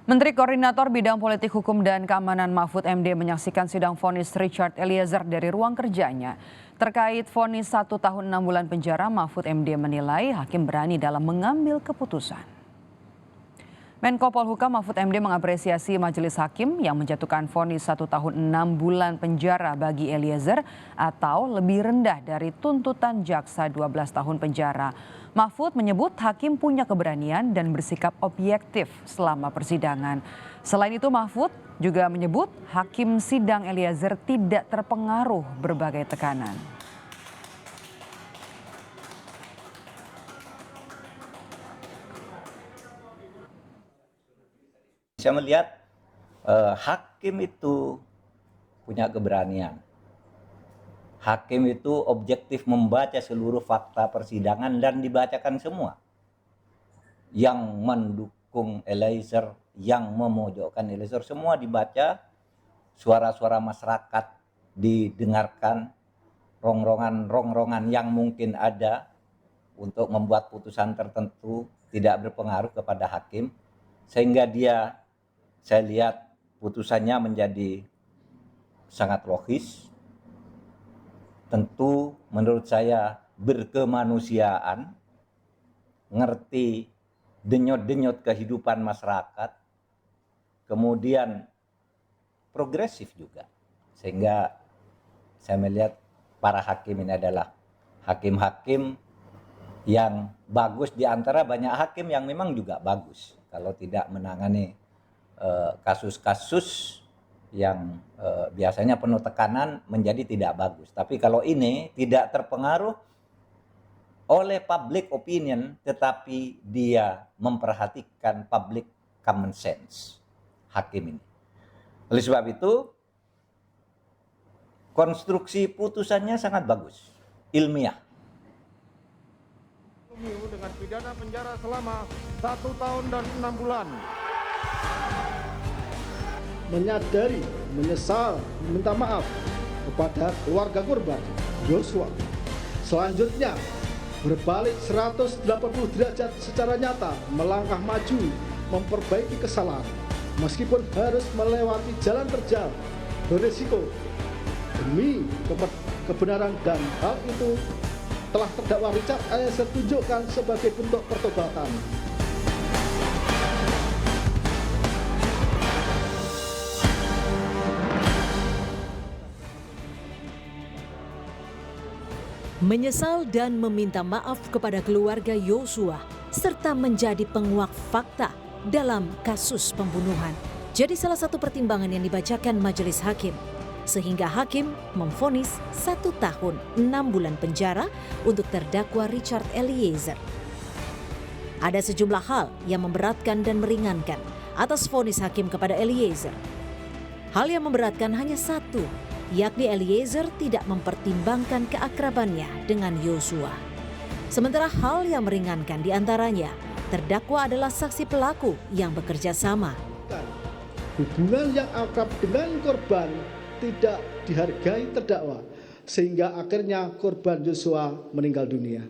Menteri Koordinator Bidang Politik Hukum dan Keamanan Mahfud MD menyaksikan sidang vonis Richard Eliezer dari ruang kerjanya. Terkait vonis 1 tahun 6 bulan penjara, Mahfud MD menilai hakim berani dalam mengambil keputusan. Menko Polhukam Mahfud MD mengapresiasi majelis hakim yang menjatuhkan vonis 1 tahun 6 bulan penjara bagi Eliezer atau lebih rendah dari tuntutan jaksa 12 tahun penjara. Mahfud menyebut hakim punya keberanian dan bersikap objektif selama persidangan. Selain itu Mahfud juga menyebut hakim sidang Eliezer tidak terpengaruh berbagai tekanan. Saya melihat hakim itu punya keberanian. Hakim itu objektif membaca seluruh fakta persidangan dan dibacakan semua. Yang mendukung Eliezer, yang memojokkan Eliezer, semua dibaca. Suara-suara masyarakat didengarkan, rongrongan yang mungkin ada untuk membuat putusan tertentu tidak berpengaruh kepada hakim. Sehingga saya lihat putusannya menjadi sangat logis. Tentu menurut saya berkemanusiaan, ngerti denyut-denyut kehidupan masyarakat, kemudian progresif juga. Sehingga saya melihat para hakim ini adalah hakim-hakim yang bagus di antara banyak hakim yang memang juga bagus. Kalau tidak menangani kasus-kasus yang biasanya penuh tekanan menjadi tidak bagus. Tapi kalau ini tidak terpengaruh oleh public opinion, tetapi dia memperhatikan public common sense, hakim ini. Oleh sebab itu, konstruksi putusannya sangat bagus, ilmiah. Dengan pidana penjara selama 1 tahun dan 6 bulan. Menyadari, menyesal, meminta maaf kepada keluarga korban Yosua. Selanjutnya, berbalik 180 derajat secara nyata, melangkah maju, memperbaiki kesalahan. Meskipun harus melewati jalan terjal, berisiko, demi kebenaran, dan hal itu telah terdakwa Richard Eliezer tunjukkan sebagai bentuk pertobatan. Menyesal dan meminta maaf kepada keluarga Yosua serta menjadi penguak fakta dalam kasus pembunuhan jadi salah satu pertimbangan yang dibacakan majelis hakim, sehingga hakim memvonis 1 tahun 6 bulan penjara untuk terdakwa Richard Eliezer. Ada sejumlah hal yang memberatkan dan meringankan atas vonis hakim kepada Eliezer. Hal yang memberatkan hanya satu, yakni Eliezer tidak mempertimbangkan keakrabannya dengan Yosua. Sementara hal yang meringankan diantaranya, terdakwa adalah saksi pelaku yang bekerja sama. Hubungan yang akrab dengan korban tidak dihargai terdakwa, sehingga akhirnya korban Yosua meninggal dunia.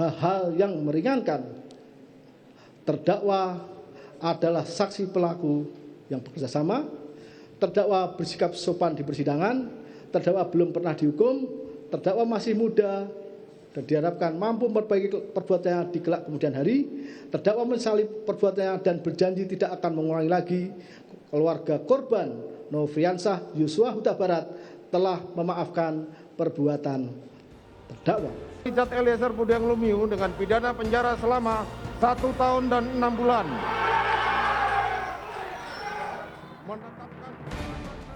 Hal-hal yang meringankan, terdakwa adalah saksi pelaku yang bekerja sama, terdakwa bersikap sopan di persidangan, terdakwa belum pernah dihukum, terdakwa masih muda dan diharapkan mampu memperbaiki perbuatannya di kelak kemudian hari, terdakwa menyesali perbuatannya dan berjanji tidak akan mengulangi lagi. Keluarga korban Nofriansah Yosua Huta Barat telah memaafkan perbuatan terdakwa. Richard Eliezer Budiang Lumiu dengan pidana penjara selama 1 tahun dan 6 bulan.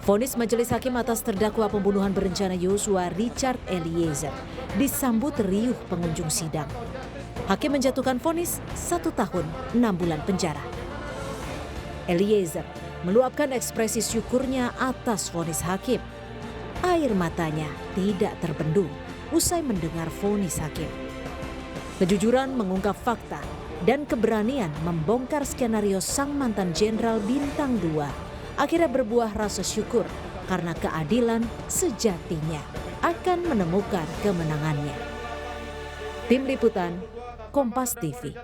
Vonis majelis hakim atas terdakwa pembunuhan berencana Yosua Richard Eliezer disambut riuh pengunjung sidang. Hakim menjatuhkan vonis 1 tahun 6 bulan penjara. Eliezer meluapkan ekspresi syukurnya atas vonis hakim. Air matanya tidak terbendung usai mendengar vonis hakim. Kejujuran mengungkap fakta dan keberanian membongkar skenario sang mantan Jenderal Bintang 2 akhirnya berbuah rasa syukur karena keadilan sejatinya akan menemukan kemenangannya. Tim Liputan, Kompas TV.